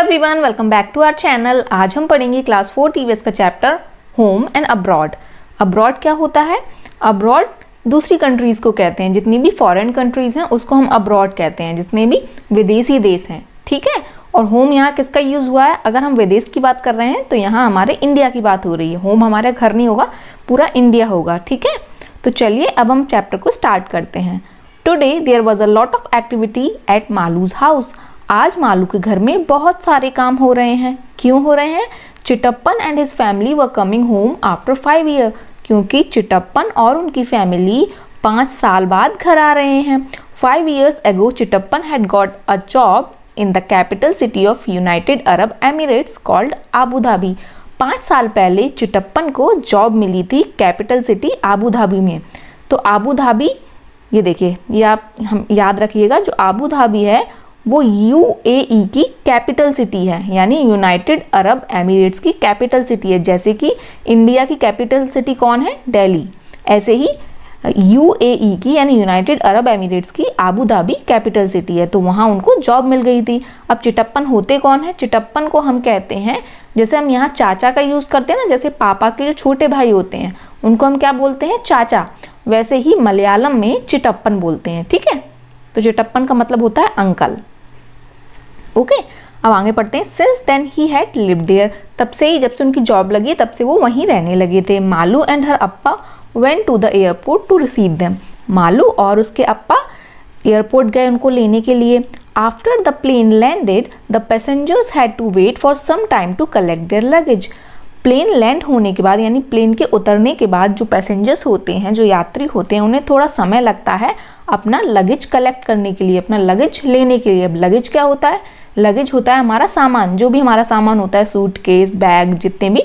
Everyone, welcome back to our channel. आज हम पढ़ेंगे क्लास 4 ईवीएस का chapter home and abroad. Abroad क्या होता है? अब्रॉड दूसरी कंट्रीज़ को कहते हैं। जितनी भी फॉरेन कंट्रीज़ हैं उसको हम अब्रॉड कहते हैं, जितने भी विदेशी देश हैं, ठीक है। और होम यहाँ किसका यूज़ हुआ है? अगर हम विदेश की बात कर रहे हैं तो यहाँ हमारे इंडिया की बात हो रही है। होम हमारे घर नहीं होगा, पूरा इंडिया होगा, ठीक है। तो चलिए अब हम चैप्टर को स्टार्ट करते हैं। Today there was a lot of activity at Malu's house. आज मालू के घर में बहुत सारे काम हो रहे हैं। क्यों हो रहे हैं? Chittappan and his family were coming home after 5 year. क्योंकि चिटप्पन और उनकी फैमिली 5 साल बाद घर आ रहे हैं। 5 years ago चिटप्पन had got a job in the capital city of United Arab Emirates called Abu Dhabi. 5 साल पहले चिटप्पन को जॉब मिली थी कैपिटल सिटी आबू धाबी में। तो आबू धाबी, ये देखिए, ये आप हम याद रखिएगा, जो आबू धाबी है वो यूएई की कैपिटल सिटी है, यानी यूनाइटेड अरब एमिरेट्स की कैपिटल सिटी है। जैसे कि इंडिया की कैपिटल सिटी कौन है? दिल्ली। ऐसे ही यूएई की यानी यूनाइटेड अरब एमिरेट्स की आबू धाबी कैपिटल सिटी है। तो वहाँ उनको जॉब मिल गई थी। अब चिटप्पन होते कौन है? चिटप्पन को हम कहते हैं, जैसे हम यहाँ चाचा का यूज़ करते हैं ना, जैसे पापा के जो छोटे भाई होते हैं उनको हम क्या बोलते हैं? चाचा। वैसे ही मलयालम में चिटप्पन बोलते हैं, ठीक है। तो चिटप्पन का मतलब होता है अंकल। ओके, अब आगे पढ़ते हैं। Since then he had lived there. तब से ही, जब से उनकी जॉब लगी, तब से वो वहीं रहने लगे थे। मालू एंड हर अप्पा went to the airport to receive them. Malu और उसके अप्पा एयरपोर्ट गए उनको लेने के लिए। After the plane landed the passengers had to wait for some time to collect their luggage. Plane land होने के बाद, यानी प्लेन के उतरने के बाद, जो पैसेंजर्स होते हैं, जो यात्री होते हैं, उन्हें थोड़ा समय लगता है अपना लगेज कलेक्ट करने के लिए, अपना लगेज लेने के लिए। अब लगेज क्या होता है? लगेज होता है हमारा सामान, जो भी हमारा सामान होता है, सूटकेस, बैग, जितने भी,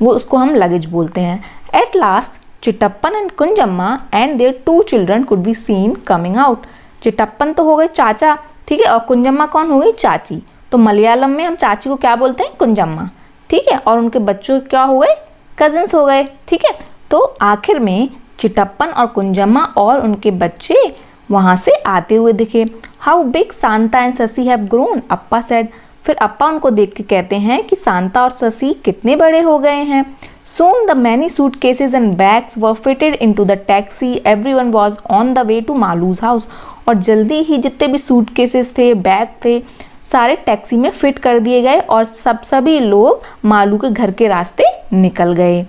वो उसको हम लगेज बोलते हैं। At last Chittappan and Kunjamma and their 2 children could be seen coming out. Chittappan तो हो गए चाचा, ठीक है, और कुंजम्मा कौन हो गई? चाची। तो मलयालम में हम चाची को क्या बोलते हैं? कुंजम्मा, ठीक है। और उनके बच्चों क्या हो गए? कजिन्स हो गए, ठीक है। तो आखिर में चिटप्पन और कुंजम्मा और उनके बच्चे वहां से आते हुए दिखे। How big Santa and Shashi have grown, Appa said. फिर अप्पा उनको देख के कहते हैं कि सांता और शशि कितने बड़े हो गए हैं। Soon the many suitcases and bags were fitted into the taxi. Everyone was on the way to Malus house. और जल्दी ही जितने भी सूटकेसेस थे, बैग थे, सारे टैक्सी में फिट कर दिए गए और सभी लोग मालू के घर के रास्ते निकल गए।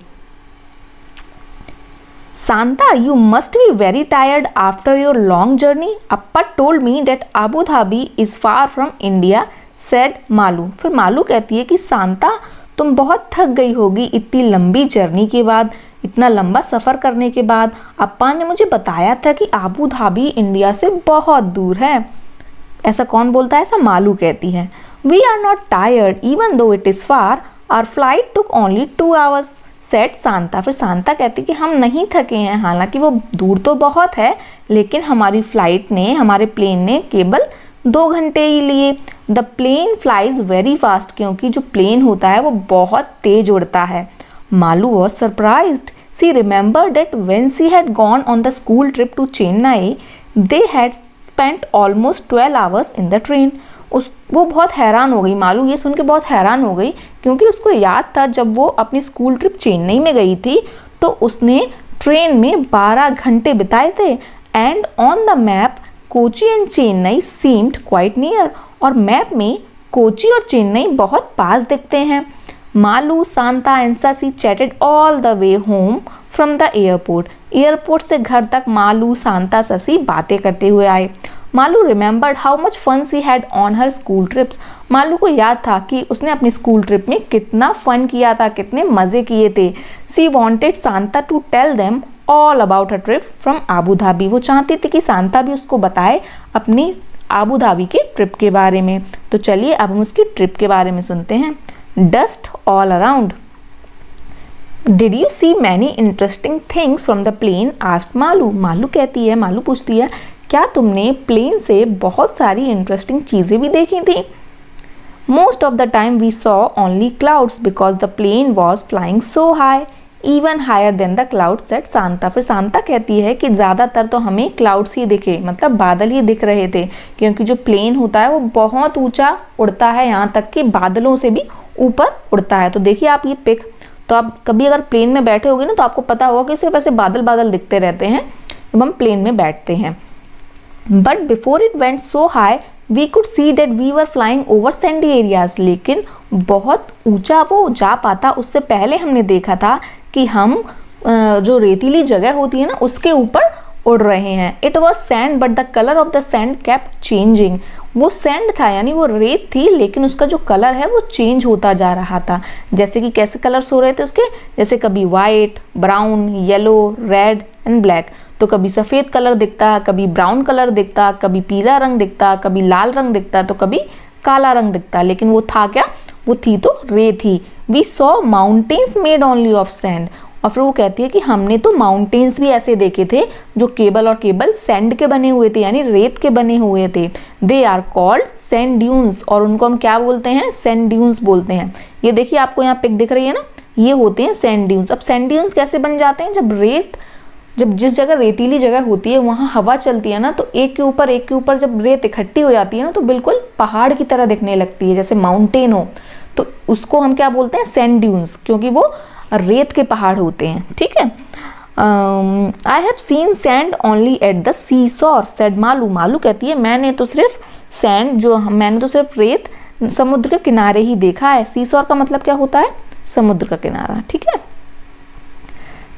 Santa, you must be very tired after your long journey. Appa told me that Abu Dhabi is far from India, said Malu. फिर मालू कहती है कि सांता, तुम बहुत थक गई होगी इतनी लंबी जर्नी के बाद, इतना लंबा सफ़र करने के बाद। अप्पा ने मुझे बताया था कि आबू धाबी इंडिया से बहुत दूर है। ऐसा कौन बोलता है? ऐसा मालू कहती है। We are not tired even though it is far, our flight took only 2 hours, said Santa. फिर सांता कहती कि हम नहीं थके हैं, हालांकि वो दूर तो बहुत है, लेकिन हमारी फ्लाइट ने, हमारे प्लेन ने केवल 2 घंटे ही लिए। The plane flies very fast, क्योंकि जो प्लेन होता है वो बहुत तेज उड़ता है। Malu was surprised. She remember that when she had gone on the school trip to Chennai they had spent almost 12 hours in the train. वो बहुत हैरान हो गई, मालू ये सुन के बहुत हैरान हो गई, क्योंकि उसको याद था जब वो अपनी स्कूल ट्रिप चेन्नई में गई थी तो उसने ट्रेन में 12 घंटे बिताए थे। And on the map Kochi and Chennai seemed quite near. और मैप में कोची और चेन्नई बहुत पास दिखते हैं। Malu, Santa and Shashi chatted all the way home from the airport. Airport से घर तक मालू, सांता, शशि बातें करते हुए आए। Malu remembered how much fun she had on her school trips. Malu को याद था कि उसने अपनी स्कूल ट्रिप में कितना फन किया था, कितने मज़े किए थे। She wanted Santa to tell them all about her trip from Abu Dhabi. वो चाहती थी कि सांता भी उसको बताए अपनी आबू धाबी के ट्रिप के बारे में। तो चलिए अब हम उसकी ट्रिप के बारे में सुनते हैं। Dust all around. Did you see many interesting things from the plane, asked Malu. Malu कहती है, मालू पूछती है, क्या तुमने प्लेन से बहुत सारी इंटरेस्टिंग चीज़ें भी देखी थी? Most of the time we saw only clouds because the plane was flying so high. Even higher than the cloud said Shanta. फिर शांता कहती है कि ज़्यादातर तो हमें क्लाउड्स ही दिखे, मतलब बादल ही दिख रहे थे, क्योंकि जो प्लेन होता है वो बहुत ऊंचा उड़ता है, यहाँ तक कि बादलों से भी ऊपर उड़ता है। तो देखिए आप ये पिक, तो आप कभी अगर प्लेन में बैठे होगे ना तो आपको पता होगा कि सिर्फ ऐसे बादल बादल दिखते रहते हैं जब हम प्लेन में बैठते हैं। But before it went so high we could see that we were flying over sandy areas. लेकिन बहुत ऊंचा वो जा पाता उससे पहले हमने देखा था कि हम जो रेतीली जगह होती है ना उसके ऊपर उड़ रहे हैं। It was sand but the colour of the sand kept changing. वो सैंड था यानी वो रेत थी, लेकिन उसका जो कलर है वो चेंज होता जा रहा था। जैसे कि कैसे कलर्स हो रहे थे उसके, जैसे कभी white, brown, yellow, red and black. तो कभी सफ़ेद कलर दिखता, कभी ब्राउन कलर दिखता, कभी पीला रंग दिखता, कभी लाल रंग दिखता, तो कभी काला रंग दिखता। लेकिन वो था क्या? वो थी तो रेत ही। We saw mountains made only of sand. और फिर वो कहती है कि हमने तो माउंटेन्स भी ऐसे देखे थे जो केबल और केबल सैंड के बने हुए थे, यानी रेत के बने हुए थे। They are called sand dunes, और उनको हम क्या बोलते हैं? सैंड ड्यून्स बोलते हैं। ये देखिए आपको यहाँ पिक दिख रही है ना, ये होते हैं सैंड ड्यून्स। अब सैंड ड्यून्स कैसे बन जाते हैं? जब जिस जगह रेतीली जगह होती है वहाँ हवा चलती है ना, तो एक के ऊपर जब रेत इकट्ठी हो जाती है ना तो बिल्कुल पहाड़ की तरह दिखने लगती है, जैसे माउंटेन हो। तो उसको हम क्या बोलते हैं? सैंड ड्यून्स, क्योंकि वो रेत के पहाड़ होते हैं। ठीक है। I have seen sand only at the sea shore said Malu. Malu कहती है मैंने तो सिर्फ रेत समुद्र के किनारे ही देखा है। सी शोर का मतलब क्या होता है? समुद्र का किनारा। ठीक है।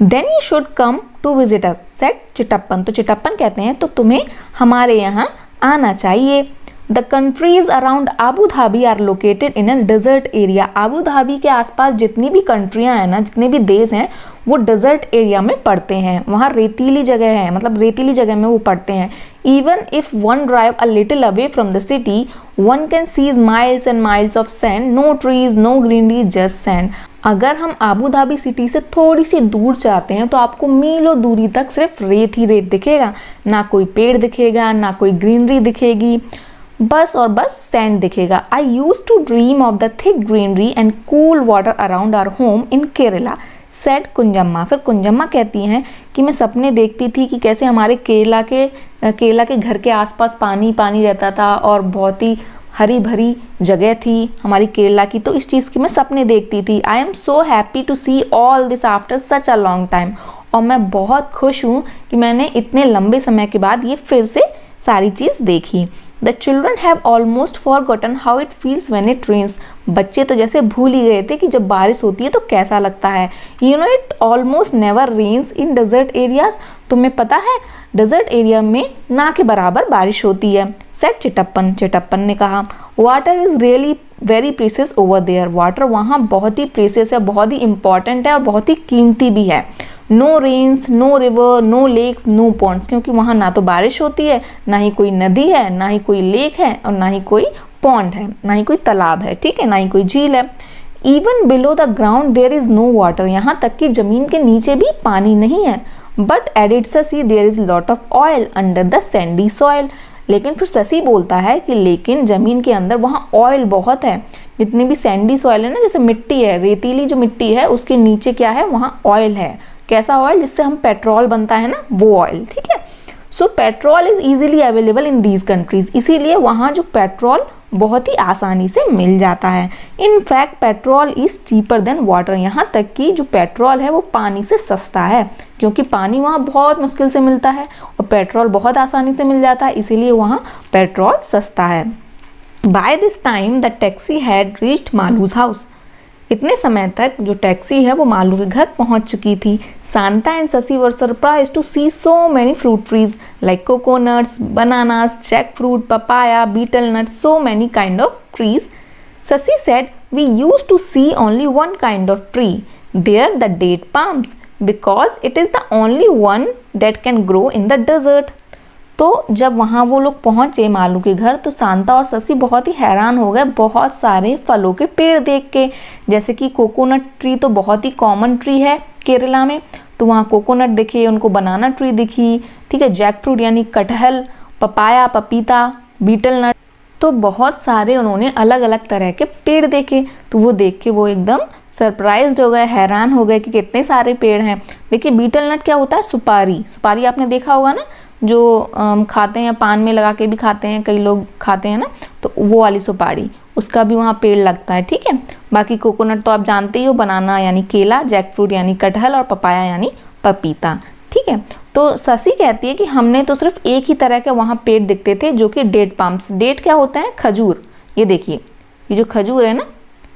Then you should come to visit us said Chittappan. तो चिटप्पन कहते हैं तो तुम्हें हमारे यहाँ आना चाहिए। The countries around Abu Dhabi are located in a desert area. Abu Dhabi के आसपास जितनी भी कंट्रियां हैं ना, जितने भी देश हैं, वो डेजर्ट एरिया में पड़ते हैं। वहाँ रेतीली जगह है, मतलब रेतीली जगह में वो पड़ते हैं। Even if one drive a little away from the city one can sees miles and miles of sand, no trees, no greenery, just sand. अगर हम आबू धाबी सिटी से थोड़ी सी दूर जाते हैं तो आपको मीलों दूरी तक सिर्फ रेत ही रेत दिखेगा, ना कोई पेड़ दिखेगा, ना कोई ग्रीनरी दिखेगी, बस और बस सैंड दिखेगा। I use to dream of the thick greenery and cool water around our home in Kerala said Kunjamma. फिर कुंजम्मा कहती हैं कि मैं सपने देखती थी कि कैसे हमारे केरला के घर के आसपास पानी पानी रहता था और बहुत ही हरी भरी जगह थी हमारी केरला की, तो इस चीज़ की मैं सपने देखती थी। I am so happy to see all this after such a long time. और मैं बहुत खुश हूँ कि मैंने इतने लंबे समय के बाद ये फिर से सारी चीज़ देखी। The children have almost forgotten how it feels when it rains. बच्चे तो जैसे भूल ही गए थे कि जब बारिश होती है तो कैसा लगता है। You know it almost never rains in desert areas. तुम्हें पता है डेजर्ट एरिया में ना के बराबर बारिश होती है। सेट चिटप्पन। चिटप्पन ने कहा water is really very precious over there. Water वहाँ बहुत ही प्रीशियस है, बहुत ही इंपॉर्टेंट है और बहुत ही कीमती भी है। No rains, no river, no lakes, no ponds. क्योंकि वहाँ ना तो बारिश होती है, ना ही कोई नदी है, ना ही कोई लेक है, और ना ही कोई पॉन्ड है, ना ही कोई तालाब है। ठीक है, ना ही कोई झील है। Even below the ground there is no water. यहाँ तक कि जमीन के नीचे भी पानी नहीं है। But added Sasi there is lot of oil under the sandy soil. लेकिन फिर शशि बोलता है कि लेकिन जमीन के अंदर वहाँ ऑयल बहुत है। जितनी भी सैंडी सॉइल है ना, जैसे मिट्टी है, रेतीली जो मिट्टी है उसके नीचे क्या है? वहाँ ऑयल है। कैसा ऑयल? जिससे हम पेट्रोल बनता है ना, वो ऑयल। ठीक है। So petrol is easily available in these countries. इसीलिए वहाँ जो पेट्रोल बहुत ही आसानी से मिल जाता है। In fact petrol is cheaper than water. यहाँ तक कि जो पेट्रोल है वो पानी से सस्ता है, क्योंकि पानी वहाँ बहुत मुश्किल से मिलता है और पेट्रोल बहुत आसानी से मिल जाता है, इसीलिए वहाँ पेट्रोल सस्ता है। By this time the taxi had reached Malu's house. इतने समय तक जो टैक्सी है वो मालू के घर पहुंच चुकी थी। Santa and Shashi were surprise to see so many fruit trees like coconuts, bananas, jackfruit, papaya, betel nut, so many kind of trees. Shashi said we use to see only one kind of tree there, the date palms, because it is the only one that can grow in the desert. तो जब वहाँ वो लोग पहुँचे मालू के घर तो Santa और शशि बहुत ही हैरान हो गए बहुत सारे फलों के पेड़ देख के। जैसे कि कोकोनट ट्री तो बहुत ही कॉमन ट्री है केरला में, तो वहाँ कोकोनट दिखे उनको, बनाना ट्री दिखी, ठीक है, जैक फ्रूट यानी कटहल, पपाया, पपीता, बीटल नट, तो बहुत सारे उन्होंने अलग अलग तरह के पेड़ देखे। तो वो देख के वो एकदम सरप्राइज्ड हो गए, हैरान हो गए कि कितने सारे पेड़ हैं। देखिए बीटल नट क्या होता है, सुपारी, सुपारी आपने देखा होगा ना, जो खाते हैं, पान में लगा के भी खाते हैं, कई लोग खाते हैं ना, तो वो वाली सुपारी, उसका भी वहाँ पेड़ लगता है, ठीक है। बाकी कोकोनट तो आप जानते ही हो, बनाना यानी केला, जैक फ्रूट यानी कटहल और पपाया यानी पपीता, ठीक है। तो शशि कहती है कि हमने तो सिर्फ एक ही तरह के वहाँ पेड़ दिखते थे जो कि डेट पाम्स, डेट क्या होता है, खजूर, ये देखिए ये जो खजूर है ना,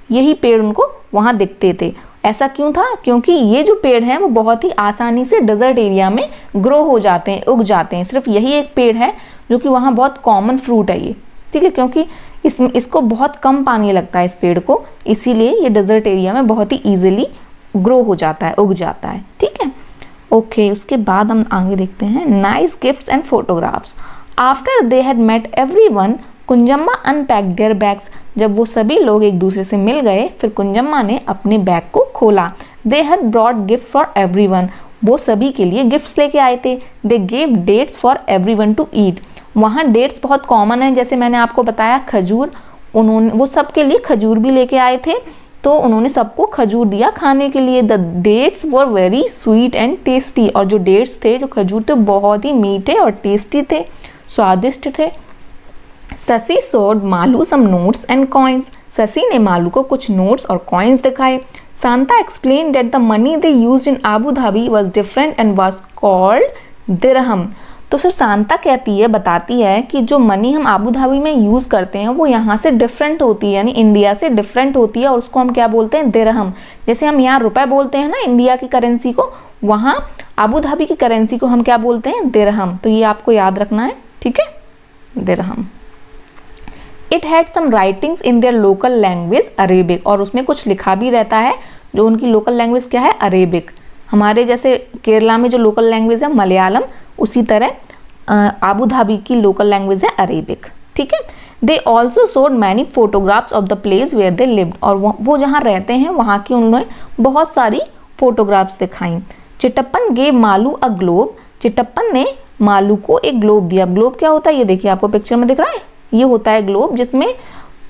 यही पेड़ उनको वहाँ दिखते थे। ऐसा क्यों था, क्योंकि ये जो पेड़ हैं वो बहुत ही आसानी से डेजर्ट एरिया में ग्रो हो जाते हैं, उग जाते हैं। सिर्फ यही एक पेड़ है जो कि वहाँ बहुत कॉमन फ्रूट है ये, ठीक है, क्योंकि इसको बहुत कम पानी लगता है इस पेड़ को, इसीलिए ये डेजर्ट एरिया में बहुत ही ईजिली ग्रो हो जाता है, उग जाता है, ठीक है। ओके, उसके बाद हम आगे देखते हैं nice gifts and photographs. After they had met everyone, Kunjamma unpacked their bags. जब वो सभी लोग एक दूसरे से मिल गए, फिर कुंजम्मा ने अपने बैग को खोला। They had brought gift for everyone, वो सभी के लिए गिफ्ट्स लेके आए थे। They gave dates for everyone to eat, वहाँ डेट्स बहुत कॉमन है, जैसे मैंने आपको बताया खजूर, उन्होंने वो सबके लिए खजूर भी लेके आए थे, तो उन्होंने सबको खजूर दिया खाने के लिए। The dates were very sweet and tasty, और जो डेट्स थे, जो खजूर थे, बहुत ही मीठे और टेस्टी थे, स्वादिष्ट थे। Shashi showed Malu some notes and coins, Shashi ने मालू को कुछ नोट्स और कॉइन्स दिखाए। Shanta explain that the money they used in Abu Dhabi was different and was called dirham. तो फिर शांता कहती है, बताती है कि जो मनी हम आबू धाबी में यूज़ करते हैं वो यहाँ से डिफरेंट होती है, यानी इंडिया से डिफरेंट होती है, और उसको हम क्या बोलते हैं, दिरहम। जैसे हम यहाँ रुपए बोलते हैं ना इंडिया की करेंसी को, वहाँ आबू धाबी की करेंसी को हम क्या बोलते हैं, दिरहम। तो ये आपको याद रखना है, ठीक है, dirham. It had some writings in their local language Arabic, और उसमें कुछ लिखा भी रहता है, जो उनकी लोकल लैंग्वेज क्या है, अरेबिक। हमारे जैसे केरला में जो लोकल लैंग्वेज है मलयालम, उसी तरह आबू धाबी की लोकल लैंग्वेज है अरेबिक, ठीक है। They also showed many photographs of the place where they lived, और वो जहाँ रहते हैं वहाँ की उन्होंने बहुत सारी फोटोग्राफ्स दिखाई। चिट्टप्पन गेव मालू अ ग्लोब, चिट्टप्पन ने मालू को एक ग्लोब दिया। ग्लोब क्या होता है, ये देखिए आपको पिक्चर में दिख रहा है, ये होता है ग्लोब, जिसमें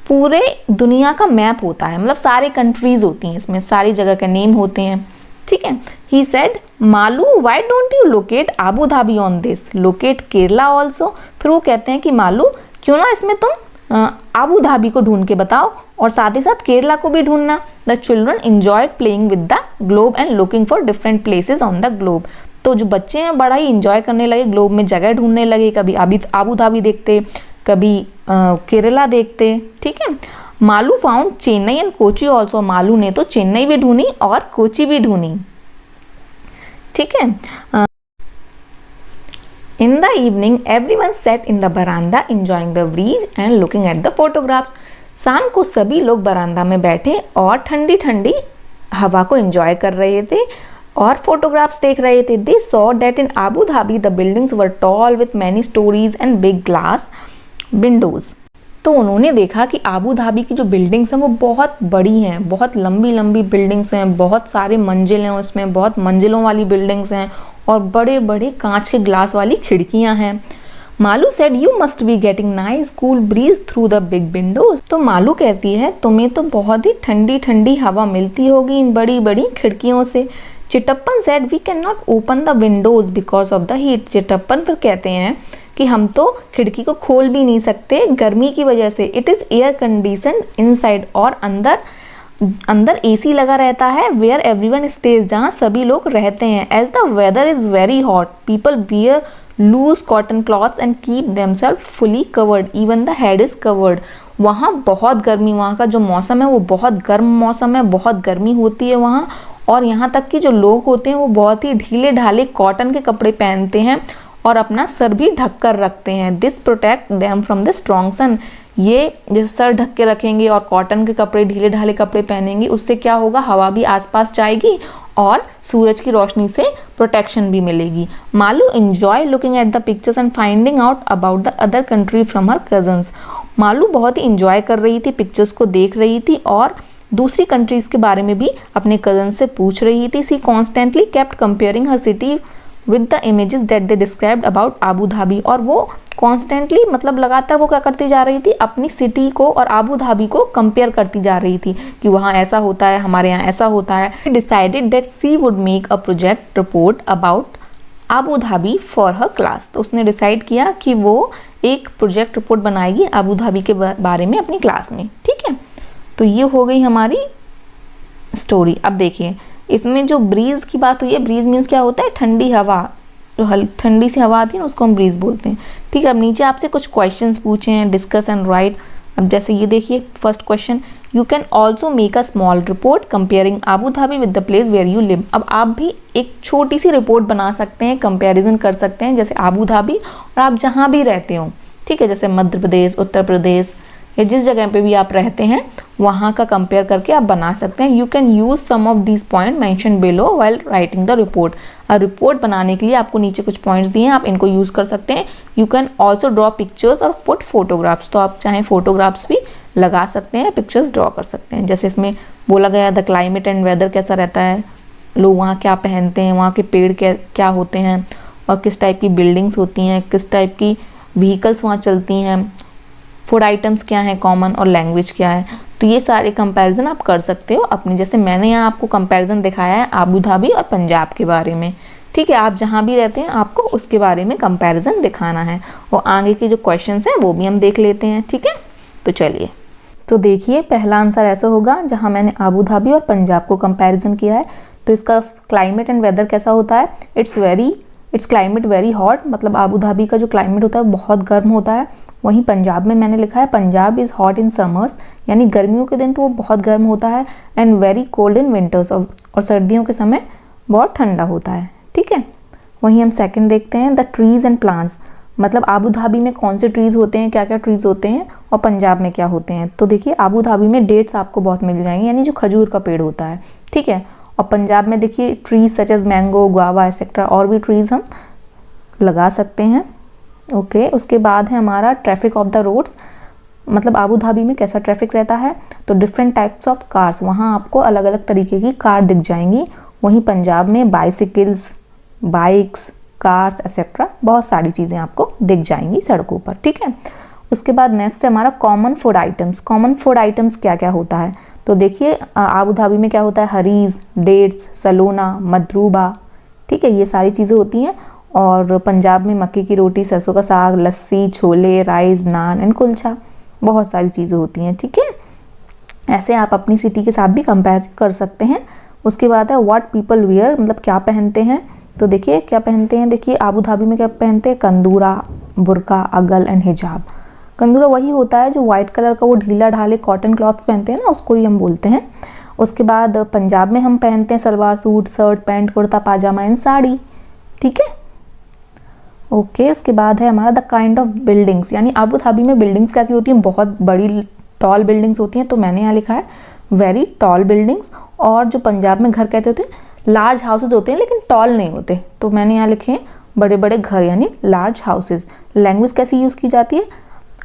पूरे दुनिया का मैप होता है, मतलब सारे कंट्रीज होती हैं इसमें, सारी जगह के नेम होते हैं, ठीक है। He said Malu why don't you locate Abu Dhabi on this, locate Kerala also. फिर वो कहते हैं कि मालू क्यों ना इसमें तुम आबू धाबी को ढूंढ के बताओ, और साथ ही साथ केरला को भी ढूंढना। The children enjoyed playing with the globe and looking for different places on the globe. तो जो बच्चे हैं बड़ा ही इंजॉय करने लगे, ग्लोब में जगह ढूंढने लगे, कभी आबू धाबी देखते, कभी केरला देखते, ठीक है। Malu found Chennai and Kochi also, Malu ने तो चेन्नई भी ढूंढी और कोची भी ढूंढी, ठीक है। In the evening everyone sat in the बरामदा enjoying the breeze and looking at the photographs. शाम को सभी लोग बरामदा में बैठे और ठंडी ठंडी हवा को एंजॉय कर रहे थे और फोटोग्राफ्स देख रहे थे। They saw that in Abu Dhabi the buildings were tall with many storeys and big glass windows. तो उन्होंने देखा कि आबू धाबी की जो बिल्डिंग्स हैं वो बहुत बड़ी हैं, बहुत लंबी लंबी बिल्डिंग्स हैं, बहुत सारे मंजिल हैं उसमें, बहुत मंजिलों वाली बिल्डिंग्स हैं और बड़े बड़े कांच के ग्लास वाली खिड़कियां हैं। Malu said you must be getting nice cool bridge through the big Windows. तो मालू कहती है तुम्हें तो बहुत ही ठंडी ठंडी हवा मिलती होगी इन बड़ी बड़ी खिड़कियों से। Chittappan said we can not open the windows because of the heat. Chittappan फिर कहते हैं कि हम तो खिड़की को खोल भी नहीं सकते गर्मी की वजह से। It is air conditioned inside, और अंदर एसी लगा रहता है। वेयर एवरीवन स्टेज, जहाँ सभी लोग रहते हैं। As the weather is very hot people wear loose cotton clothes and keep themselves fully covered even the head is covered. वहाँ बहुत गर्मी, वहाँ का जो मौसम है वो बहुत गर्म मौसम है, बहुत गर्मी होती है वहाँ, और यहाँ तक कि जो लोग होते हैं वो बहुत ही ढीले ढाले कॉटन के कपड़े पहनते हैं और अपना सर भी ढक कर रखते हैं। This protect them from the strong sun. ये जैसे सर ढक के रखेंगे और कॉटन के कपड़े, ढीले ढाले कपड़े पहनेंगे, उससे क्या होगा, हवा भी आसपास जाएगी और सूरज की रोशनी से प्रोटेक्शन भी मिलेगी। Malu enjoy looking at the pictures and finding out about the other country from her cousins. Malu बहुत ही इंजॉय कर रही थी, पिक्चर्स को देख रही थी और दूसरी कंट्रीज के बारे में भी अपने कजन से पूछ रही थी। She constantly kept comparing her city with the images that they described about Abu Dhabi. और वो कॉन्स्टेंटली मतलब लगातार वो क्या करती जा रही थी, अपनी सिटी को और आबू धाबी को कंपेयर करती जा रही थी कि वहाँ ऐसा होता है, हमारे यहाँ ऐसा होता है। Decided that she would make a project report about Abu Dhabi for her class. तो उसने डिसाइड किया कि वो एक प्रोजेक्ट रिपोर्ट बनाएगी आबू धाबी के बारे में अपनी क्लास में। ठीक है, तो ये हो गई हमारी स्टोरी। अब देखिए इसमें जो ब्रीज की बात हुई है, ब्रीज मीन्स क्या होता है, ठंडी हवा, जो ठंडी सी हवा आती है ना उसको हम ब्रीज बोलते हैं। ठीक है, अब नीचे आपसे कुछ क्वेश्चंस पूछे हैं, डिस्कस एंड राइट। अब जैसे ये देखिए first question, you can also make a small report comparing Abu Dhabi with the place where you live. अब आप भी एक छोटी सी रिपोर्ट बना सकते हैं, कंपेरिजन कर सकते हैं जैसे आबू धाबी और आप जहाँ भी रहते हो। ठीक है, जैसे मध्य प्रदेश, उत्तर प्रदेश या जिस जगह पे भी आप रहते हैं वहाँ का कंपेयर करके आप बना सकते हैं। You can use some of this point mention below while writing the report. और रिपोर्ट बनाने के लिए आपको नीचे कुछ पॉइंट्स दिए हैं, आप इनको यूज कर सकते हैं। You can also draw pictures और पुट फोटोग्राफ्स। तो आप चाहें फोटोग्राफ्स भी लगा सकते हैं, पिक्चर्स ड्रॉ कर सकते हैं। जैसे इसमें बोला गया द क्लाइमेट एंड वेदर कैसा रहता है, लोग वहाँ क्या पहनते हैं, वहाँ के पेड़ क्या होते हैं और किस टाइप की बिल्डिंग्स होती हैं, किस टाइप की व्हीकल्स वहाँ चलती हैं, फूड आइटम्स क्या हैं कॉमन और लैंग्वेज क्या है। तो ये सारे कंपैरिजन आप कर सकते हो अपनी, जैसे मैंने यहाँ आपको कंपैरिजन दिखाया है आबू धाबी और पंजाब के बारे में। ठीक है, आप जहाँ भी रहते हैं आपको उसके बारे में कंपैरिजन दिखाना है। और आगे के जो क्वेश्चंस हैं वो भी हम देख लेते हैं। ठीक है, तो चलिए, तो देखिए पहला आंसर ऐसा होगा जहाँ मैंने आबू धाबी और पंजाब को कंपैरिजन किया है। तो इसका क्लाइमेट एंड वेदर कैसा होता है, इट्स क्लाइमेट वेरी हॉट, मतलब आबू धाबी का जो क्लाइमेट होता है बहुत गर्म होता है। वहीं पंजाब में मैंने लिखा है Punjab is hot in summers, यानी गर्मियों के दिन तो वो बहुत गर्म होता है, and very cold in winters, और सर्दियों के समय बहुत ठंडा होता है। ठीक है, वहीं हम सेकंड देखते हैं द ट्रीज एंड प्लांट्स, मतलब आबू धाबी में कौन से ट्रीज होते हैं, क्या क्या ट्रीज होते हैं और पंजाब में क्या होते हैं। तो देखिए आबू धाबी में डेट्स आपको बहुत मिल जाएंगे, यानी जो खजूर का पेड़ होता है। ठीक है, और पंजाब में देखिए trees such as mango, guava etcetera, और भी ट्रीज हम लगा सकते हैं। ओके, उसके बाद है हमारा ट्रैफिक ऑफ द रोड्स, मतलब आबू धाबी में कैसा ट्रैफिक रहता है। तो डिफरेंट टाइप्स ऑफ कार्स, वहाँ आपको अलग अलग तरीके की कार दिख जाएंगी। वहीं पंजाब में बाइसिकल्स, बाइक्स, कार्स एक्सेट्रा बहुत सारी चीज़ें आपको दिख जाएंगी सड़कों पर। ठीक है, उसके बाद नेक्स्ट है हमारा common food items. Common food items क्या क्या होता है, तो देखिए आबू धाबी में क्या होता है, हरीज, डेट्स, सलोना, मदरूबा। ठीक है, ये सारी चीज़ें होती हैं। और पंजाब में मक्की की रोटी, सरसों का साग, लस्सी, छोले, राइस, नान एंड कुलचा, बहुत सारी चीज़ें होती हैं। ठीक है, ऐसे आप अपनी सिटी के साथ भी कंपेयर कर सकते हैं। उसके बाद है व्हाट पीपल वियर, मतलब क्या पहनते हैं। तो देखिए क्या पहनते हैं, देखिए आबू धाबी में क्या पहनते हैं, कंदूरा, बुर्का, अगल एंड हिजाब। कंदूरा वही होता है जो वाइट कलर का वो ढीला ढाले कॉटन क्लॉथ पहनते हैं ना, उसको ही हम बोलते हैं। उसके बाद पंजाब में हम पहनते हैं salwar suit, shirt, pant, kurta pajama and sari. ठीक है, ओके, उसके बाद है हमारा द काइंड ऑफ बिल्डिंग्स, यानी आबू धाबी में बिल्डिंग्स कैसी होती हैं, बहुत बड़ी टॉल बिल्डिंग्स होती हैं। तो मैंने यहाँ लिखा है वेरी टॉल बिल्डिंग्स। और जो पंजाब में घर कहते होते हैं, लार्ज हाउसेज होते हैं लेकिन टॉल नहीं होते, तो मैंने यहाँ लिखे हैं बड़े बड़े घर यानी लार्ज हाउसेज। लैंग्वेज कैसी यूज़ की जाती है,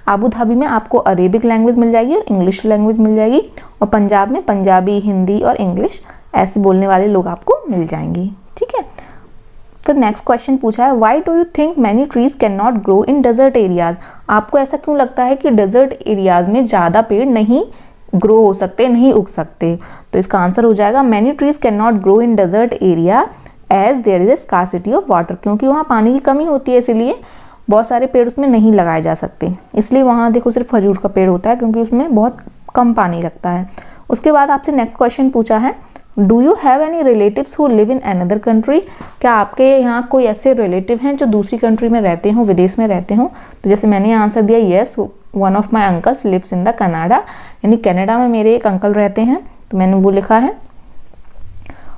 आबू धाबी में आपको अरेबिक लैंग्वेज मिल जाएगी और इंग्लिश लैंग्वेज मिल जाएगी। और पंजाब में पंजाबी, हिंदी और इंग्लिश ऐसे बोलने वाले लोग आपको मिल जाएंगे। ठीक है, तो नेक्स्ट क्वेश्चन पूछा है why do you think many trees can not grow in desert areas. आपको ऐसा क्यों लगता है कि डेजर्ट एरियाज में ज़्यादा पेड़ नहीं ग्रो हो सकते, नहीं उग सकते। तो इसका आंसर हो जाएगा many trees can not grow in desert area as there is a scarcity of water, क्योंकि वहाँ पानी की कमी होती है, इसीलिए बहुत सारे पेड़ उसमें नहीं लगाए जा सकते। इसलिए वहाँ देखो सिर्फ खजूर का पेड़ होता है, क्योंकि उसमें बहुत कम पानी लगता है। उसके बाद आपसे नेक्स्ट क्वेश्चन पूछा है do you have any relatives who live in another country. क्या आपके यहाँ कोई ऐसे रिलेटिव हैं जो दूसरी कंट्री में रहते हों, विदेश में रहते हों। तो जैसे मैंने आंसर दिया yes, one of my uncles lives in the Canada, यानी कनाडा में मेरे एक अंकल रहते हैं। तो मैंने वो लिखा है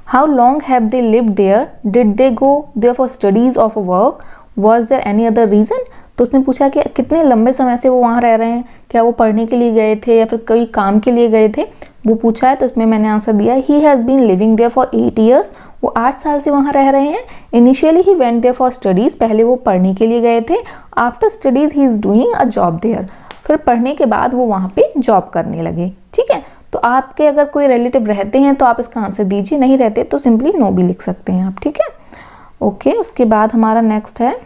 how long have they lived there, did they go there for studies of work, was there any other reason. तो उसने पूछा कि कितने लंबे समय से वो वहाँ रह रहे हैं, क्या वो पढ़ने के लिए गए थे या फिर कोई काम के लिए गए थे, वो पूछा है। तो इसमें मैंने आंसर दिया he has been living there for 8 years, वो 8 साल से वहाँ रह रहे हैं। Initially he went there for studies, पहले वो पढ़ने के लिए गए थे। After studies he is doing a job there, फिर पढ़ने के बाद वो वहाँ पे जॉब करने लगे। ठीक है, तो आपके अगर कोई रिलेटिव रहते हैं तो आप इसका आंसर दीजिए, नहीं रहते तो सिंपली नो भी लिख सकते हैं आप। ठीक है, ओके, उसके बाद हमारा नेक्स्ट है,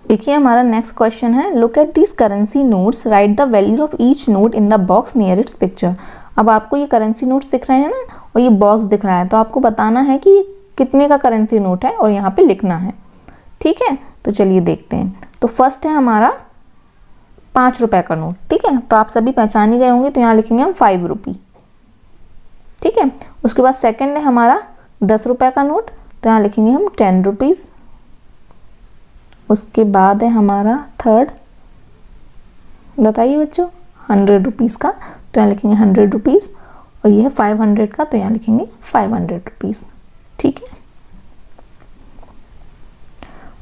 देखिए हमारा नेक्स्ट क्वेश्चन है, look at this currency notes, right the value of each note in the box near it's picture. अब आपको ये करेंसी नोट्स दिख रहे हैं ना, और ये बॉक्स दिख रहा है, तो आपको बताना है कि कितने का करेंसी नोट है और यहाँ पे लिखना है। ठीक है, तो चलिए देखते हैं। तो फर्स्ट है हमारा 5 रुपए का नोट। ठीक है, तो आप सभी पहचान ही गए होंगे, तो यहाँ लिखेंगे हम 5 रुपी। ठीक है, उसके बाद सेकंड है हमारा 10 रुपए का नोट, तो यहाँ लिखेंगे हम 10 रुपीज। उसके बाद है हमारा थर्ड, बताइए बच्चों, 100 रुपीज़ का, तो यहाँ लिखेंगे 100 रुपीज़। और ये है 500 का, तो यहाँ लिखेंगे 500 रुपीज़। ठीक है,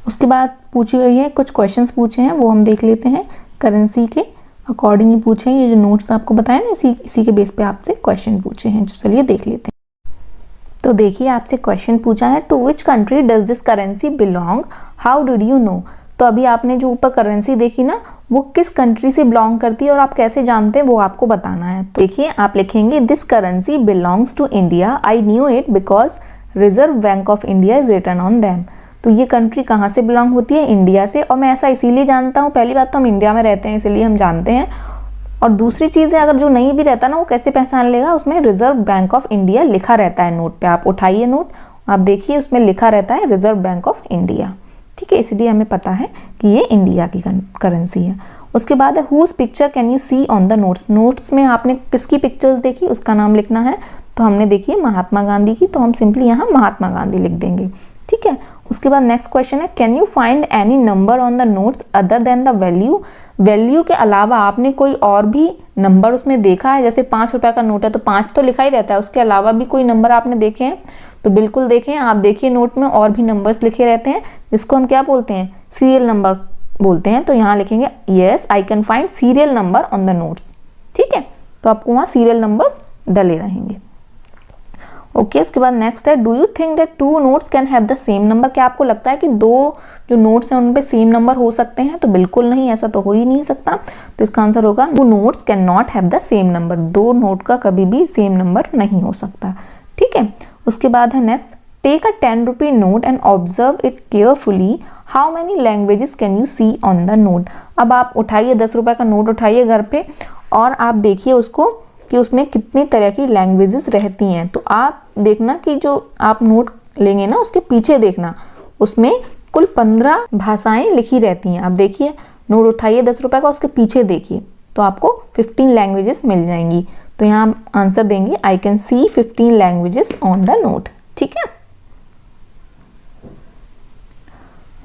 उसके बाद पूछी गई है, कुछ क्वेश्चंस पूछे हैं वो हम देख लेते हैं। करेंसी के अकॉर्डिंग ही पूछे हैं, ये जो नोट्स आपको बताए ना, इसी के बेस पे आपसे क्वेश्चन पूछे हैं। चलिए देख लेते हैं। तो देखिए आपसे क्वेश्चन पूछा है, to which country does this currency belong, how did you know. तो अभी आपने जो ऊपर करेंसी देखी ना, वो किस कंट्री से बिलोंग करती है और आप कैसे जानते हैं वो आपको बताना है। तो देखिए आप लिखेंगे, this currency belongs to India, I knew it because Reserve Bank of India is written on them. तो ये कंट्री कहाँ से बिलोंग होती है, इंडिया से, और मैं ऐसा इसीलिए जानता हूँ, पहली बात तो हम इंडिया में रहते हैं इसलिए हम जानते हैं, और दूसरी चीज़ है अगर जो नहीं भी रहता ना वो कैसे पहचान लेगा, उसमें रिजर्व बैंक ऑफ इंडिया लिखा रहता है नोट पे। आप उठाइए नोट, आप देखिए उसमें लिखा रहता है रिजर्व बैंक ऑफ इंडिया। ठीक है, इसलिए हमें पता है कि ये इंडिया की करेंसी है। उसके बाद है, whose picture can you see on the notes. Notes में आपने किसकी पिक्चर्स देखी उसका नाम लिखना है। तो हमने देखी है महात्मा गांधी की, तो हम सिंपली यहाँ महात्मा गांधी लिख देंगे। ठीक है, उसके बाद नेक्स्ट क्वेश्चन है, can you find any number on the notes other than the value. Value के अलावा आपने कोई और भी नंबर उसमें देखा है, जैसे 5 रुपए का नोट है तो 5 तो लिखा ही रहता है, उसके अलावा भी कोई नंबर आपने देखे हैं? तो बिल्कुल देखें, आप देखिए नोट में और भी नंबर्स लिखे रहते हैं, जिसको हम क्या बोलते हैं, सीरियल नंबर बोलते हैं। तो यहाँ लिखेंगे, yes I can find serial number on the notes. ठीक है, तो आपको वहाँ सीरियल नंबर्स डले रहेंगे। ओके, उसके बाद नेक्स्ट है, do you think that 2 notes can have the same number. क्या आपको लगता है कि 2 जो नोट्स हैं उन पे सेम नंबर हो सकते हैं? तो बिल्कुल नहीं, ऐसा तो हो ही नहीं सकता। तो इसका आंसर होगा, 2 notes can not have the same number. 2 note का कभी भी सेम नंबर नहीं हो सकता। ठीक है, उसके बाद है next, take a 10 rupee note and observe it carefully, how many languages can you see on the note. अब आप उठाइए 10 रुपए का नोट उठाइए घर पे, और आप देखिए उसको कि उसमें कितनी तरह की लैंग्वेजेस रहती हैं। तो आप देखना कि जो आप नोट लेंगे ना उसके पीछे देखना, उसमें कुल 15 भाषाएं लिखी रहती हैं। आप देखिए नोट उठाइए 10 रुपए का, उसके पीछे देखिए तो आपको 15 लैंग्वेजेस मिल जाएंगी। तो यहाँ आंसर देंगे, I can see 15 languages on the note. ठीक है,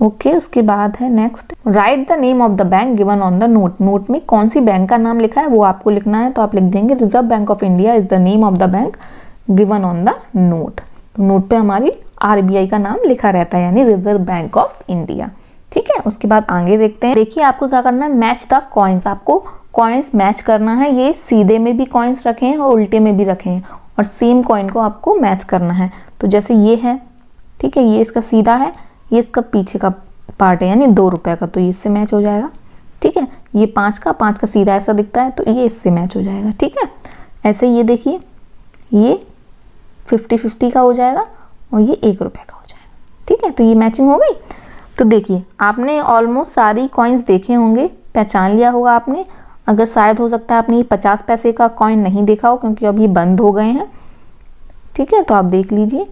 ओके, उसके बाद है next, right the name of the bank given on the note. Note में कौन सी बैंक का नाम लिखा है वो आपको लिखना है। तो आप लिख देंगे, reserve Bank of India is the name of the bank given on the note. तो नोट पे हमारी आरबीआई का नाम लिखा रहता है, यानी रिजर्व बैंक ऑफ इंडिया। ठीक है, उसके बाद आगे देखते हैं। देखिए आपको क्या करना है, मैच द कॉइन्स। आपको कॉइन्स मैच करना है। ये सीधे में भी कॉइन्स रखे हैं और उल्टे में भी रखे हैं, और सेम कॉइन को आपको मैच करना है। तो जैसे ये है, ठीक है, ये इसका सीधा है, ये इसका पीछे का पार्ट है, यानी 2 रुपए का, तो ये इससे मैच हो जाएगा। ठीक है, ये 5 का सीधा ऐसा दिखता है, तो ये इससे मैच हो जाएगा। ठीक है, ऐसे ये देखिए, ये 50-50 का हो जाएगा और ये 1 रुपए का हो जाएगा। ठीक है, तो ये मैचिंग हो गई। तो देखिए आपने ऑलमोस्ट सारी कॉइन्स देखे होंगे, पहचान लिया होगा आपने। अगर शायद हो सकता है आपने ये 50 पैसे का कॉइन नहीं देखा हो, क्योंकि अब ये बंद हो गए हैं। ठीक है, तो आप देख लीजिए,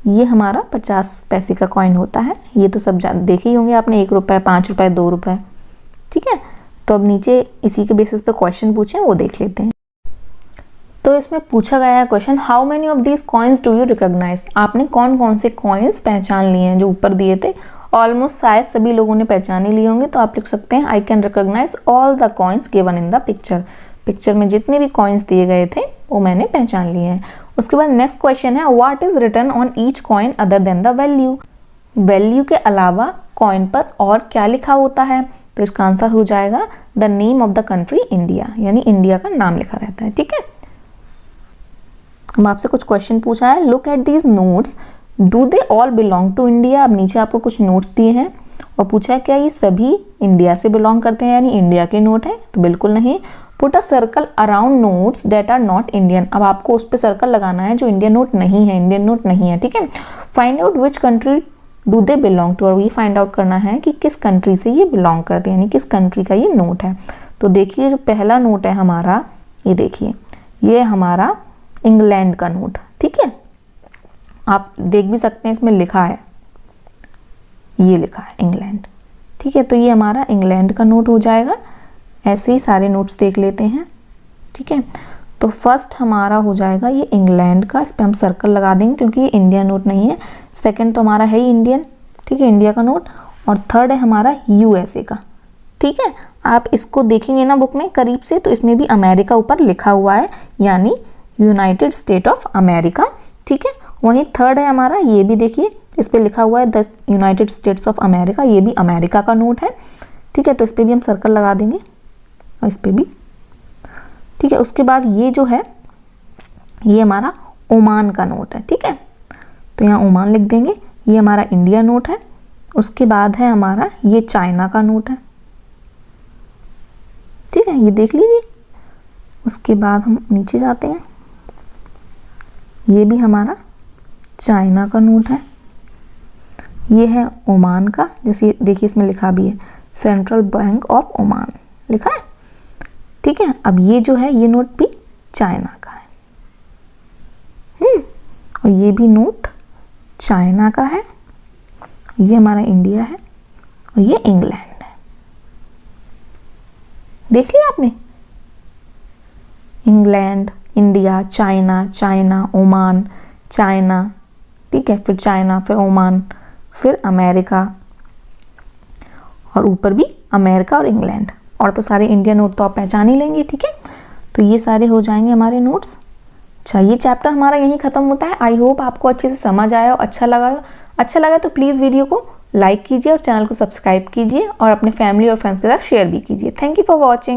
ये हमारा 50 पैसे का कॉइन होता है। ये तो सब देखे ही होंगे आपने, 1 रुपए, 5 रुपए, 2 रुपए। ठीक है, तो अब नीचे इसी के बेसिस पे क्वेश्चन पूछे वो देख लेते हैं। तो इसमें पूछा गया है question, how many of these coins do you recognise. आपने कौन कौन से कॉइन्स पहचान लिए हैं जो ऊपर दिए थे। ऑलमोस्ट शायद सभी लोगों ने पहचान ही लिए होंगे। तो आप लिख सकते हैं, I can recognise all the coins given in the picture. Picture में जितने भी कॉइन्स दिए गए थे वो मैंने पहचान लिए हैं। उसके बाद नेक्स्ट क्वेश्चन है, what is written on each coin other than the value. Value के अलावा कॉइन पर और क्या लिखा होता है। तो इसका आंसर हो जाएगा, the name of the country India, यानी इंडिया का नाम लिखा रहता है। ठीक है, हम आपसे कुछ क्वेश्चन पूछा है, look at these notes, do they all belong to India. अब नीचे आपको कुछ नोट्स दिए हैं और पूछा है क्या ये सभी इंडिया से बिलोंग करते हैं, यानी इंडिया के नोट है। तो बिल्कुल नहीं। Put a circle around notes that are not Indian. अब आपको उस पर सर्कल लगाना है जो इंडियन नोट नहीं है, इंडियन नोट नहीं है। ठीक है, find out which country do they belong to, और ये फाइंड आउट करना है कि किस कंट्री से ये बिलोंग करते हैं, यानी किस कंट्री का ये नोट है। तो देखिए जो पहला नोट है हमारा, ये देखिए ये हमारा इंग्लैंड का नोट, ठीक है। आप देख भी सकते हैं इसमें लिखा है, ये लिखा है इंग्लैंड, ठीक है। तो ये हमारा इंग्लैंड का नोट हो जाएगा। ऐसे ही सारे नोट्स देख लेते हैं, ठीक है। तो फर्स्ट हमारा हो जाएगा ये इंग्लैंड का, इस पर हम सर्कल लगा देंगे क्योंकि ये इंडिया नोट नहीं है। सेकंड तो हमारा है ही इंडियन, ठीक है, इंडिया का नोट। और थर्ड है हमारा यूएसए का, ठीक है। आप इसको देखेंगे ना बुक में करीब से, तो इसमें भी अमेरिका ऊपर लिखा हुआ है, यानी यूनाइटेड स्टेट ऑफ अमेरिका, ठीक है। वहीं थर्ड है हमारा, ये भी देखिए इस पर लिखा हुआ है the United states of America, ये भी अमेरिका का नोट है, ठीक है। तो इस पर भी हम सर्कल लगा देंगे और इस पर भी, ठीक है। उसके बाद ये जो है ये हमारा ओमान का नोट है, ठीक है। तो यहाँ ओमान लिख देंगे। ये हमारा इंडिया नोट है। उसके बाद है हमारा ये चाइना का नोट है, ठीक है, ये देख लीजिए। उसके बाद हम नीचे जाते हैं, ये भी हमारा चाइना का नोट है। ये है ओमान का, जैसे देखिए इसमें लिखा भी है सेंट्रल बैंक ऑफ ओमान लिखा है, ठीक है। अब ये जो है ये नोट भी चाइना का है, और ये भी नोट चाइना का है। ये हमारा इंडिया है और ये इंग्लैंड है, देख लिया आपने, England, India, China, China, Oman, China, ठीक है, फिर चाइना, फिर ओमान, फिर अमेरिका, और ऊपर भी अमेरिका और इंग्लैंड। और तो सारे इंडिया नोट तो आप पहचान ही लेंगे, ठीक है। तो ये सारे हो जाएंगे हमारे नोट्स। अच्छा, ये चैप्टर हमारा यहीं खत्म होता है। आई होप आपको अच्छे से समझ आया और अच्छा लगा तो प्लीज़ वीडियो को लाइक कीजिए और चैनल को सब्सक्राइब कीजिए और अपने फैमिली और फ्रेंड्स के साथ शेयर भी कीजिए। Thank you for watching.